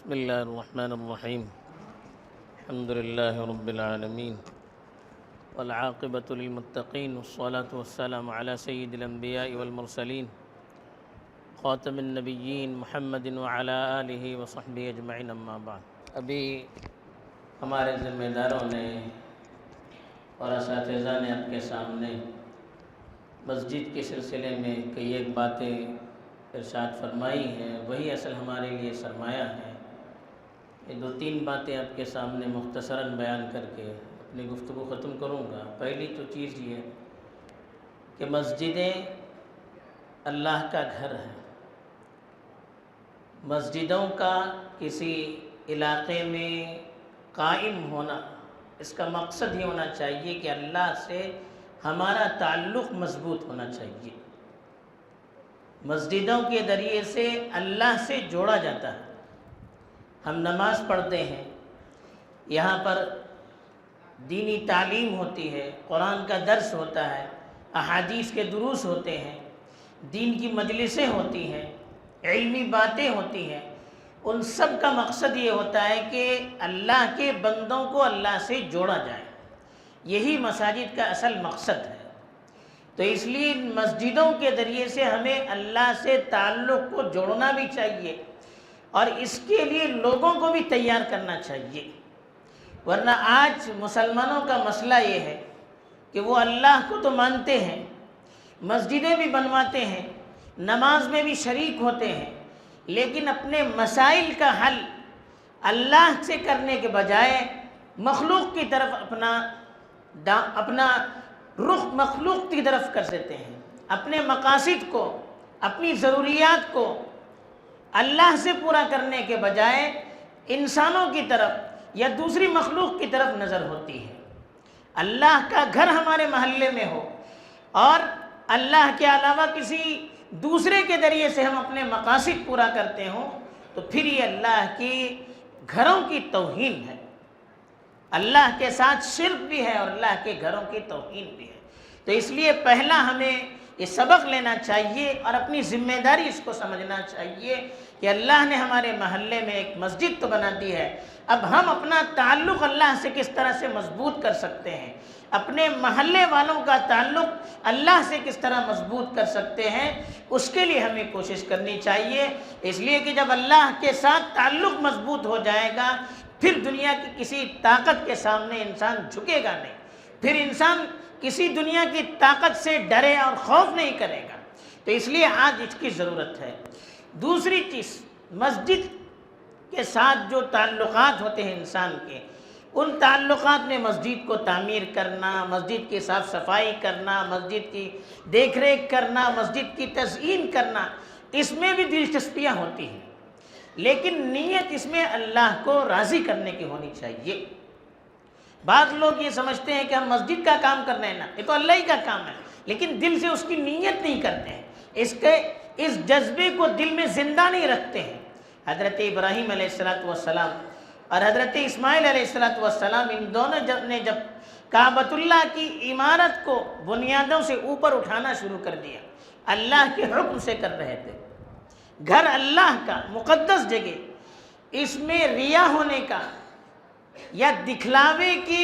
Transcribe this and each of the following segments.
بسم الله الرحمن الرحيم. الحمد لله رب العالمين والعاقبة للمتقين والصلاة والسلام على سيد الأنبياء والمرسلين خاتم النبيين محمد وعلى آلہ وصحبہ اجمعین اما بعد. ابھی ہمارے ذمہ داروں نے اور اساتذہ نے آپ کے سامنے مسجد کے سلسلے میں کئی ایک باتیں ارشاد فرمائی ہیں. وہی اصل ہمارے لیے سرمایہ ہے. یہ دو تین باتیں آپ کے سامنے مختصراً بیان کر کے اپنی گفتگو ختم کروں گا. پہلی تو چیز یہ ہے کہ مسجدیں اللہ کا گھر ہیں. مسجدوں کا کسی علاقے میں قائم ہونا، اس کا مقصد یہ ہونا چاہیے کہ اللہ سے ہمارا تعلق مضبوط ہونا چاہیے. مسجدوں کے ذریعے سے اللہ سے جوڑا جاتا ہے. ہم نماز پڑھتے ہیں، یہاں پر دینی تعلیم ہوتی ہے، قرآن کا درس ہوتا ہے، احادیث کے دروس ہوتے ہیں، دین کی مجلسیں ہوتی ہیں، علمی باتیں ہوتی ہیں. ان سب کا مقصد یہ ہوتا ہے کہ اللہ کے بندوں کو اللہ سے جوڑا جائے. یہی مساجد کا اصل مقصد ہے. تو اس لیے مسجدوں کے ذریعے سے ہمیں اللہ سے تعلق کو جوڑنا بھی چاہیے اور اس کے لیے لوگوں کو بھی تیار کرنا چاہیے. ورنہ آج مسلمانوں کا مسئلہ یہ ہے کہ وہ اللہ کو تو مانتے ہیں، مسجدیں بھی بنواتے ہیں، نماز میں بھی شریک ہوتے ہیں، لیکن اپنے مسائل کا حل اللہ سے کرنے کے بجائے مخلوق کی طرف اپنا رخ مخلوق کی طرف کر دیتے ہیں. اپنے مقاصد کو، اپنی ضروریات کو اللہ سے پورا کرنے کے بجائے انسانوں کی طرف یا دوسری مخلوق کی طرف نظر ہوتی ہے. اللہ کا گھر ہمارے محلے میں ہو اور اللہ کے علاوہ کسی دوسرے کے ذریعے سے ہم اپنے مقاصد پورا کرتے ہوں تو پھر یہ اللہ کی گھروں کی توہین ہے. اللہ کے ساتھ شرک بھی ہے اور اللہ کے گھروں کی توہین بھی ہے. تو اس لیے پہلا ہمیں یہ سبق لینا چاہیے اور اپنی ذمہ داری اس کو سمجھنا چاہیے کہ اللہ نے ہمارے محلے میں ایک مسجد تو بنا دی ہے. اب ہم اپنا تعلق اللہ سے کس طرح سے مضبوط کر سکتے ہیں، اپنے محلے والوں کا تعلق اللہ سے کس طرح مضبوط کر سکتے ہیں، اس کے لیے ہمیں کوشش کرنی چاہیے. اس لیے کہ جب اللہ کے ساتھ تعلق مضبوط ہو جائے گا پھر دنیا کی کسی طاقت کے سامنے انسان جھکے گا نہیں. پھر انسان کسی دنیا کی طاقت سے ڈرے اور خوف نہیں کرے گا. تو اس لیے آج اس کی ضرورت ہے. دوسری چیز، مسجد کے ساتھ جو تعلقات ہوتے ہیں انسان کے، ان تعلقات میں مسجد کو تعمیر کرنا، مسجد کی صاف صفائی کرنا، مسجد کی دیکھ ریکھ کرنا، مسجد کی تزئین کرنا، اس میں بھی دلچسپیاں ہوتی ہیں، لیکن نیت اس میں اللہ کو راضی کرنے کی ہونی چاہیے. بعض لوگ یہ سمجھتے ہیں کہ ہم مسجد کا کام کر رہے ہیں، نا یہ تو اللہ ہی کا کام ہے، لیکن دل سے اس کی نیت نہیں کرتے ہیں، اس جذبے کو دل میں زندہ نہیں رکھتے ہیں. حضرت ابراہیم علیہ السلام اور حضرت اسماعیل علیہ السلام ان دونوں نے جب کعبۃ اللہ کی عمارت کو بنیادوں سے اوپر اٹھانا شروع کر دیا، اللہ کے حکم سے کر رہے تھے. گھر اللہ کا مقدس جگہ، اس میں ریا ہونے کا یا دکھلاوے کی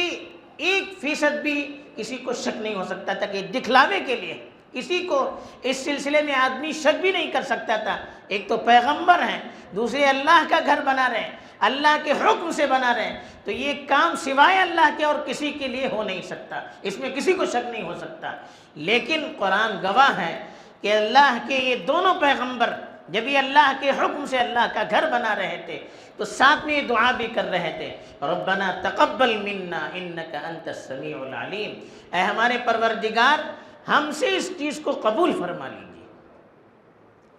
1% بھی کسی کو شک نہیں ہو سکتا تھا کہ دکھلاوے کے لیے. کسی کو اس سلسلے میں آدمی شک بھی نہیں کر سکتا تھا. ایک تو پیغمبر ہیں، دوسرے اللہ کا گھر بنا رہے ہیں، اللہ کے حکم سے بنا رہے ہیں، تو یہ کام سوائے اللہ کے اور کسی کے لیے ہو نہیں سکتا، اس میں کسی کو شک نہیں ہو سکتا. لیکن قرآن گواہ ہے کہ اللہ کے یہ دونوں پیغمبر جب یہ اللہ کے حکم سے اللہ کا گھر بنا رہے تھے تو ساتھ میں یہ دعا بھی کر رہے تھے، ربنا تقبل منا انک انت السمیع العلیم، اے ہمارے پروردگار ہم سے اس چیز کو قبول فرما لیجیے.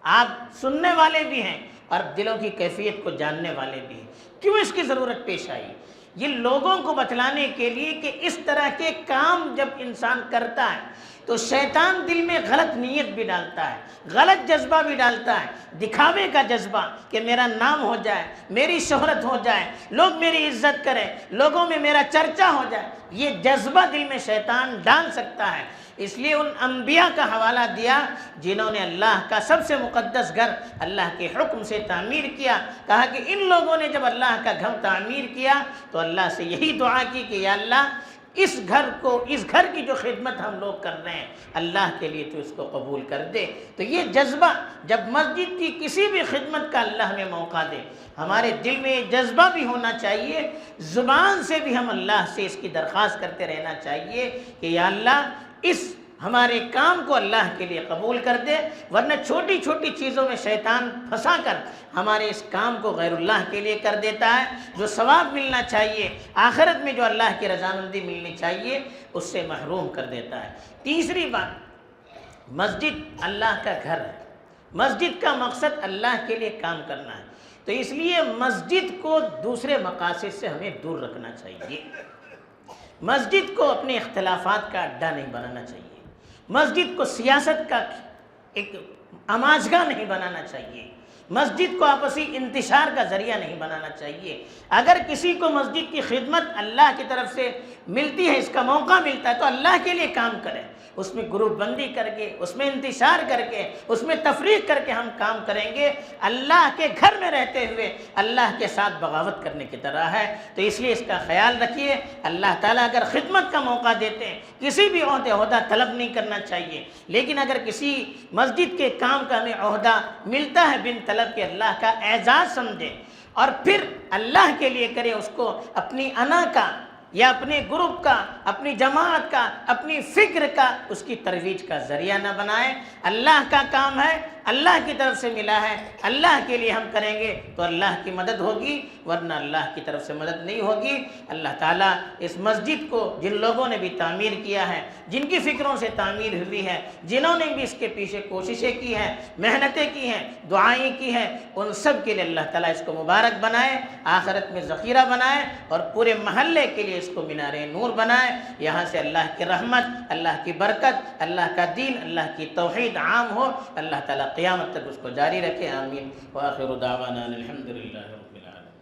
آپ سننے والے بھی ہیں اور دلوں کی کیفیت کو جاننے والے بھی ہیں. کیوں اس کی ضرورت پیش آئی؟ یہ لوگوں کو بتلانے کے لیے کہ اس طرح کے کام جب انسان کرتا ہے تو شیطان دل میں غلط نیت بھی ڈالتا ہے، غلط جذبہ بھی ڈالتا ہے، دکھاوے کا جذبہ کہ میرا نام ہو جائے، میری شہرت ہو جائے، لوگ میری عزت کریں، لوگوں میں میرا چرچا ہو جائے. یہ جذبہ دل میں شیطان ڈال سکتا ہے. اس لیے ان انبیاء کا حوالہ دیا جنہوں نے اللہ کا سب سے مقدس گھر اللہ کے حکم سے تعمیر کیا. کہا کہ ان لوگوں نے جب اللہ کا گھر تعمیر کیا تو اللہ سے یہی دعا کی کہ یا اللہ اس گھر کی جو خدمت ہم لوگ کر رہے ہیں اللہ کے لیے تو اس کو قبول کر دے. تو یہ جذبہ جب مسجد کی کسی بھی خدمت کا اللہ ہمیں موقع دے، ہمارے دل میں یہ جذبہ بھی ہونا چاہیے، زبان سے بھی ہم اللہ سے اس کی درخواست کرتے رہنا چاہیے کہ یا اللہ اس ہمارے کام کو اللہ کے لیے قبول کر دے. ورنہ چھوٹی چھوٹی چیزوں میں شیطان پھنسا کر ہمارے اس کام کو غیر اللہ کے لیے کر دیتا ہے. جو ثواب ملنا چاہیے، آخرت میں جو اللہ کی رضامندی ملنی چاہیے، اس سے محروم کر دیتا ہے. تیسری بات، مسجد اللہ کا گھر ہے، مسجد کا مقصد اللہ کے لیے کام کرنا ہے. تو اس لیے مسجد کو دوسرے مقاصد سے ہمیں دور رکھنا چاہیے. مسجد کو اپنے اختلافات کا اڈا نہیں بنانا چاہیے، مسجد کو سیاست کا ایک آماجگاہ نہیں بنانا چاہیے، مسجد کو آپسی انتشار کا ذریعہ نہیں بنانا چاہیے. اگر کسی کو مسجد کی خدمت اللہ کی طرف سے ملتی ہے، اس کا موقع ملتا ہے، تو اللہ کے لیے کام کرے. اس میں گروپ بندی کر کے، اس میں انتشار کر کے، اس میں تفریق کر کے ہم کام کریں گے، اللہ کے گھر میں رہتے ہوئے اللہ کے ساتھ بغاوت کرنے کی طرح ہے. تو اس لیے اس کا خیال رکھیے. اللہ تعالیٰ اگر خدمت کا موقع دیتے ہیں، کسی بھی عہدہ طلب نہیں کرنا چاہیے، لیکن اگر کسی مسجد کے کام کا ہمیں عہدہ ملتا ہے بن طلب کے، اللہ کا اعزاز سمجھے اور پھر اللہ کے لیے کرے. اس کو اپنی انا کا یا اپنے گروپ کا، اپنی جماعت کا، اپنی فکر کا، اس کی ترویج کا ذریعہ نہ بنائیں. اللہ کا کام ہے، اللہ کی طرف سے ملا ہے، اللہ کے لیے ہم کریں گے تو اللہ کی مدد ہوگی، ورنہ اللہ کی طرف سے مدد نہیں ہوگی. اللہ تعالیٰ اس مسجد کو جن لوگوں نے بھی تعمیر کیا ہے، جن کی فکروں سے تعمیر ہوئی ہے، جنہوں نے بھی اس کے پیچھے کوششیں کی ہیں، محنتیں کی ہیں، دعائیں کی ہیں، ان سب کے لیے اللہ تعالیٰ اس کو مبارک بنائے، آخرت میں ذخیرہ بنائے اور پورے محلے کے لیے اس کو مینار نور بنائے. یہاں سے اللہ کی رحمت، اللہ کی برکت، اللہ کا دین، اللہ کی توحید عام ہو. اللہ تعالیٰ قیامت تک اس کو جاری رکھے. آمین. وآخر دعوانا الحمدللہ.